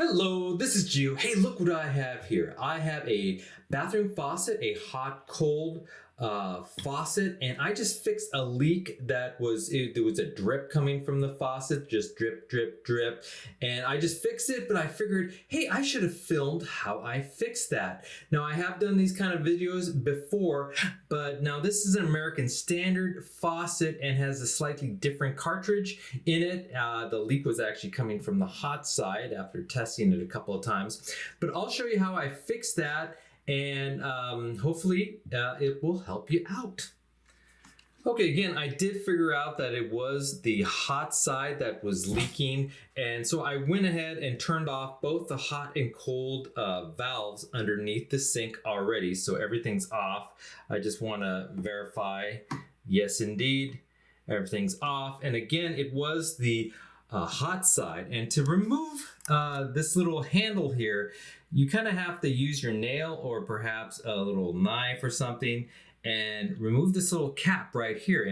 Hello, this is Gio. Hey, look what I have here. I have a bathroom faucet, a hot-cold faucet, and I just fixed a leak that there was a drip coming from the faucet, just drip, drip, drip. And I just fixed it, but I figured, hey, I should have filmed how I fixed that. Now, I have done these kind of videos before, but now this is an American Standard faucet and has a slightly different cartridge in it. The leak was actually coming from the hot side after testing it a couple of times. But I'll show you how I fixed that, and hopefully it will help you out. Okay, again, I did figure out that it was the hot side that was leaking, and so I went ahead and turned off both the hot and cold valves underneath the sink already, so everything's off. I just want to verify, yes indeed, everything's off. And again, it was the hot side, and to remove this little handle here, you kind of have to use your nail or perhaps a little knife or something and remove this little cap right here.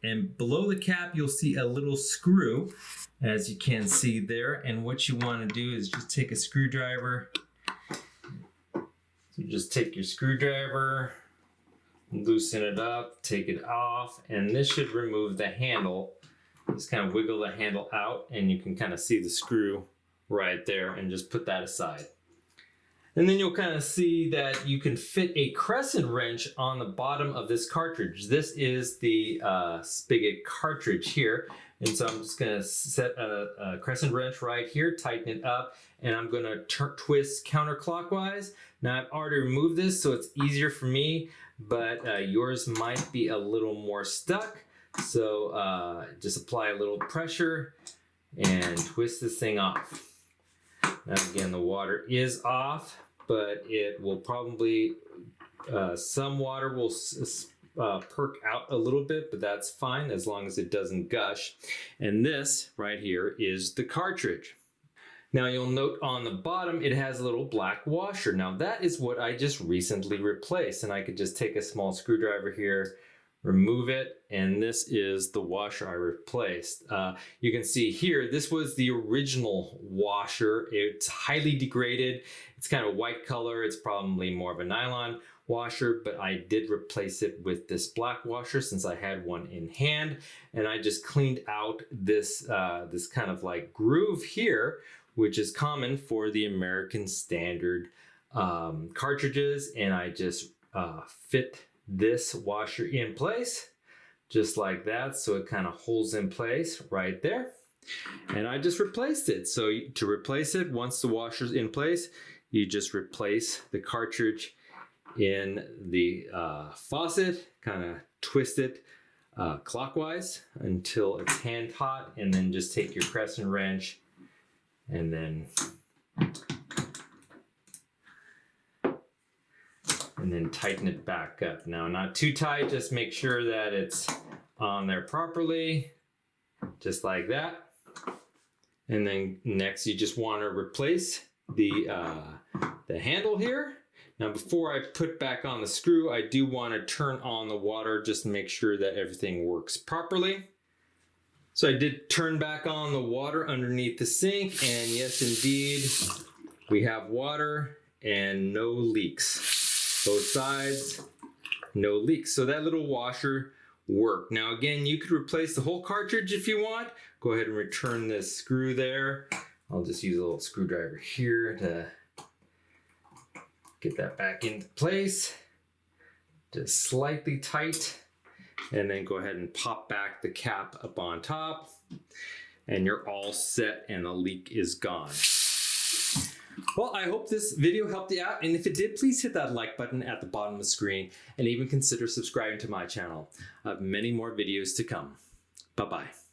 And below the cap, you'll see a little screw, as you can see there. And what you want to do is just take a screwdriver. So just take your screwdriver, loosen it up, take it off, and this should remove the handle. Just kind of wiggle the handle out, and you can kind of see the screw right there, and just put that aside. And then you'll kind of see that you can fit a crescent wrench on the bottom of this cartridge. This is the spigot cartridge here. And so I'm just gonna set a crescent wrench right here, tighten it up, and I'm gonna twist counterclockwise. Now I've already removed this, so it's easier for me, but yours might be a little more stuck. So just apply a little pressure and twist this thing off. Now again, the water is off, but it will probably, some water will perk out a little bit, but that's fine as long as it doesn't gush. And this right here is the cartridge. Now you'll note on the bottom, it has a little black washer. Now that is what I just recently replaced, and I could just take a small screwdriver here, remove it, and this is the washer I replaced. You can see here, this was the original washer. It's highly degraded. It's kind of white color. It's probably more of a nylon washer, but I did replace it with this black washer since I had one in hand. And I just cleaned out this, this kind of like groove here, which is common for the American Standard cartridges. And I just fit this washer in place just like that, so it kind of holds in place right there, and I just replaced it. So to replace it, once the washer's in place, you just replace the cartridge in the faucet, kind of twist it clockwise until it's hand hot, and then just take your crescent wrench and then tighten it back up. Now, not too tight, just make sure that it's on there properly, just like that. And then next, you just want to replace the handle here. Now, before I put back on the screw, I do want to turn on the water just to make sure that everything works properly. So I did turn back on the water underneath the sink, and yes, indeed, we have water and no leaks. Both sides, no leaks. So that little washer worked. Now again, you could replace the whole cartridge if you want. Go ahead and return this screw there. I'll just use a little screwdriver here to get that back into place. Just slightly tight. And then go ahead and pop back the cap up on top. And you're all set, and the leak is gone. Well, I hope this video helped you out, and if it did, please hit that like button at the bottom of the screen, and even consider subscribing to my channel. I have many more videos to come. Bye-bye.